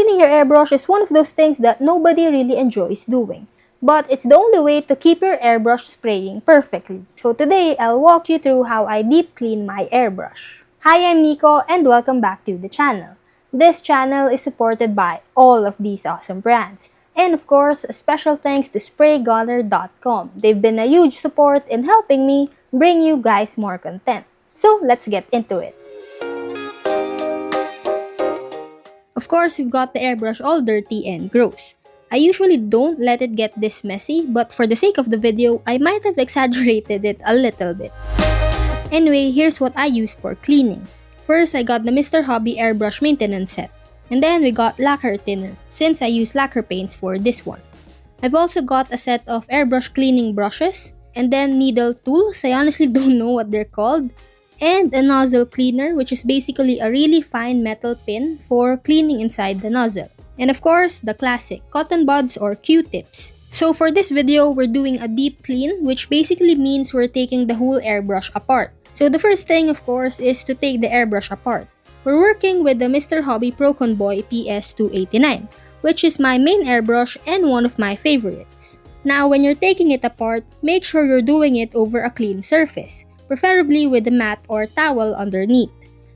cleaning your airbrush is one of those things that nobody really enjoys doing. But it's the only way to keep your airbrush spraying perfectly. So today, I'll walk you through how I deep clean my airbrush. Hi, I'm Nico and welcome back to the channel. This channel is supported by all of these awesome brands. And of course, a special thanks to spraygunner.com. They've been a huge support in helping me bring you guys more content. So let's get into it. Of course, we've got the airbrush all dirty and gross. I usually don't let it get this messy, but for the sake of the video, I might have exaggerated it a little bit. Anyway, here's what I use for cleaning. First, I got the Mr. Hobby airbrush maintenance set. And then we got lacquer thinner, since I use lacquer paints for this one. I've also got a set of airbrush cleaning brushes, and then needle tools, I honestly don't know what they're called, and a nozzle cleaner, which is basically a really fine metal pin for cleaning inside the nozzle. And of course, the classic cotton buds or Q-tips. So for this video, we're doing a deep clean, which basically means we're taking the whole airbrush apart. So the first thing, of course, is to take the airbrush apart. We're working with the Mr. Hobby Pro Convoy PS289, which is my main airbrush and one of my favorites. Now, when you're taking it apart, make sure you're doing it over a clean surface, preferably with a mat or towel underneath,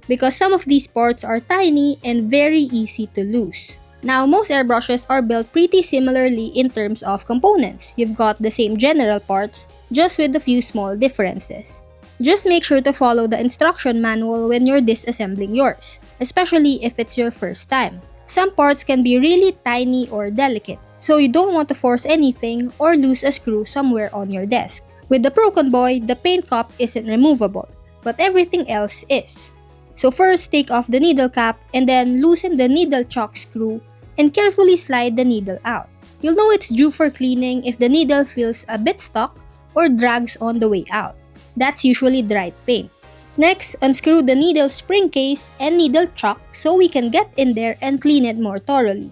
because some of these parts are tiny and very easy to lose. Now, most airbrushes are built pretty similarly in terms of components. You've got the same general parts, just with a few small differences. Just make sure to follow the instruction manual when you're disassembling yours, especially if it's your first time. Some parts can be really tiny or delicate, so you don't want to force anything or lose a screw somewhere on your desk. With the Pro Convoy, the paint cup isn't removable, but everything else is. So first, take off the needle cap and then loosen the needle chock screw and carefully slide the needle out. You'll know it's due for cleaning if the needle feels a bit stuck or drags on the way out. That's usually dried paint. Next, unscrew the needle spring case and needle chock so we can get in there and clean it more thoroughly.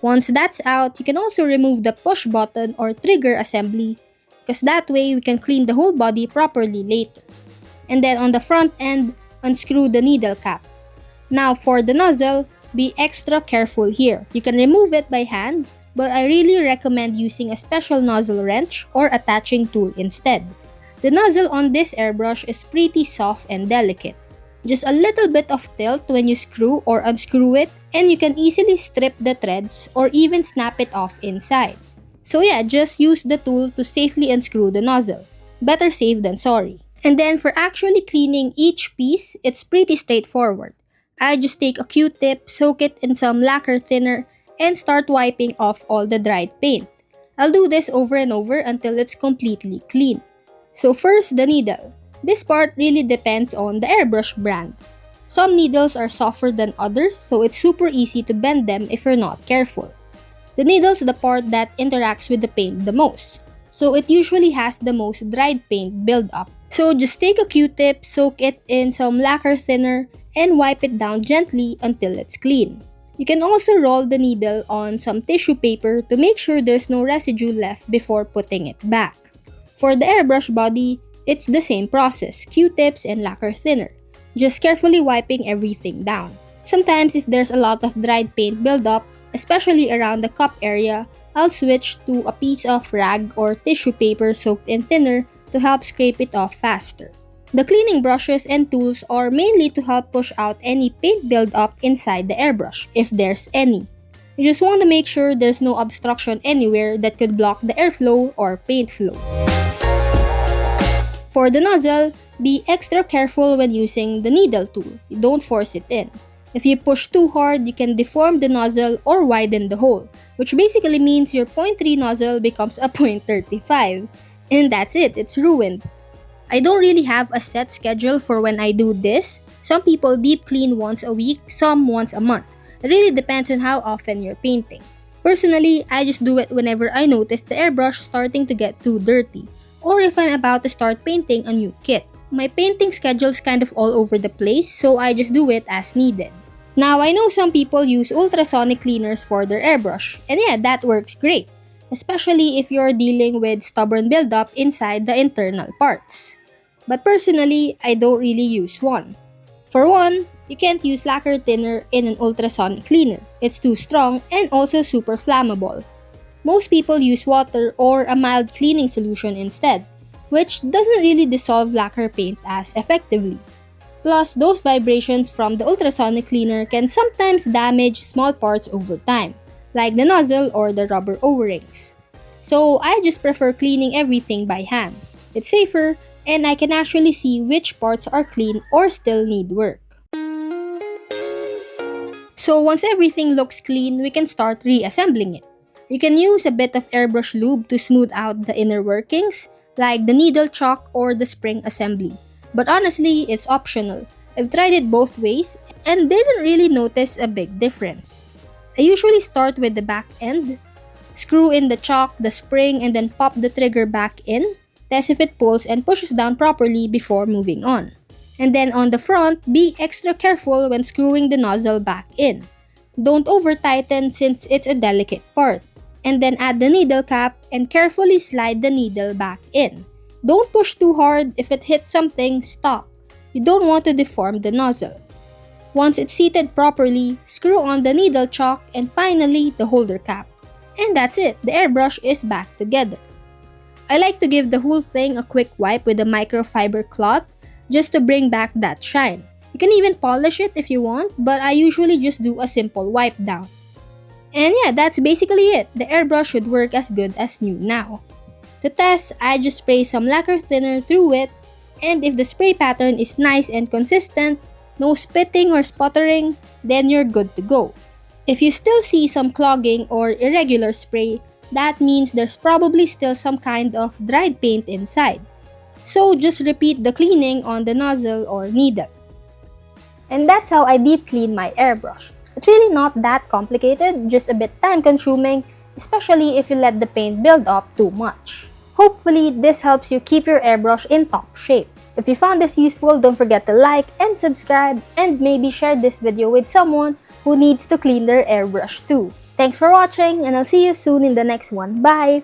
Once that's out, you can also remove the push button or trigger assembly, because that way we can clean the whole body properly later. And then on the front end, unscrew the needle cap. Now for the nozzle, be extra careful here. You can remove it by hand, but I really recommend using a special nozzle wrench or attaching tool instead. The nozzle on this airbrush is pretty soft and delicate. Just a little bit of tilt when you screw or unscrew it, and you can easily strip the threads or even snap it off inside. So yeah, just use the tool to safely unscrew the nozzle. Better safe than sorry. And then for actually cleaning each piece, it's pretty straightforward. I just take a Q-tip, soak it in some lacquer thinner, and start wiping off all the dried paint. I'll do this over and over until it's completely clean. So first, the needle. This part really depends on the airbrush brand. Some needles are softer than others, so it's super easy to bend them if you're not careful. The needle's the part that interacts with the paint the most, so it usually has the most dried paint buildup. So just take a Q-tip, soak it in some lacquer thinner, and wipe it down gently until it's clean. You can also roll the needle on some tissue paper to make sure there's no residue left before putting it back. For the airbrush body, it's the same process, Q-tips and lacquer thinner, just carefully wiping everything down. Sometimes if there's a lot of dried paint buildup, especially around the cup area, I'll switch to a piece of rag or tissue paper soaked in thinner to help scrape it off faster. The cleaning brushes and tools are mainly to help push out any paint buildup inside the airbrush, if there's any. You just want to make sure there's no obstruction anywhere that could block the airflow or paint flow. For the nozzle, be extra careful when using the needle tool. You don't force it in. If you push too hard, you can deform the nozzle or widen the hole, which basically means your 0.3 nozzle becomes a 0.35. And that's it, it's ruined. I don't really have a set schedule for when I do this. Some people deep clean once a week, some once a month. It really depends on how often you're painting. Personally, I just do it whenever I notice the airbrush starting to get too dirty, or if I'm about to start painting a new kit. My painting schedule's kind of all over the place, so I just do it as needed. Now, I know some people use ultrasonic cleaners for their airbrush, and yeah, that works great, especially if you're dealing with stubborn buildup inside the internal parts. But personally, I don't really use one. For one, You can't use lacquer thinner in an ultrasonic cleaner. It's too strong and also super flammable. Most people use water or a mild cleaning solution instead, which doesn't really dissolve lacquer paint as effectively. Plus, those vibrations from the ultrasonic cleaner can sometimes damage small parts over time, like the nozzle or the rubber O-rings. So I just prefer cleaning everything by hand. It's safer, and I can actually see which parts are clean or still need work. So once everything looks clean, we can start reassembling it. You can use a bit of airbrush lube to smooth out the inner workings, like the needle chalk or the spring assembly. But honestly, it's optional. I've tried it both ways and didn't really notice a big difference. I usually start with the back end, screw in the chalk, the spring, and then pop the trigger back in, test if it pulls and pushes down properly before moving on. And then on the front, be extra careful when screwing the nozzle back in. Don't over-tighten since it's a delicate part. And then add the needle cap and carefully slide the needle back in. Don't push too hard. If it hits something, stop. You don't want to deform the nozzle. Once it's seated properly, screw on the needle chalk and finally the holder cap. And that's it, the airbrush is back together. I like to give the whole thing a quick wipe with a microfiber cloth just to bring back that shine. You can even polish it if you want, but I usually just do a simple wipe down. And yeah, that's basically it. The airbrush should work as good as new now. To test, I just spray some lacquer thinner through it, and if the spray pattern is nice and consistent, no spitting or sputtering, then you're good to go. If you still see some clogging or irregular spray, that means there's probably still some kind of dried paint inside. So just repeat the cleaning on the nozzle or needle. And that's how I deep clean my airbrush. It's really not that complicated, just a bit time consuming, especially if you let the paint build up too much. Hopefully, this helps you keep your airbrush in top shape. If you found this useful, don't forget to like and subscribe, and maybe share this video with someone who needs to clean their airbrush too. Thanks for watching, and I'll see you soon in the next one. Bye!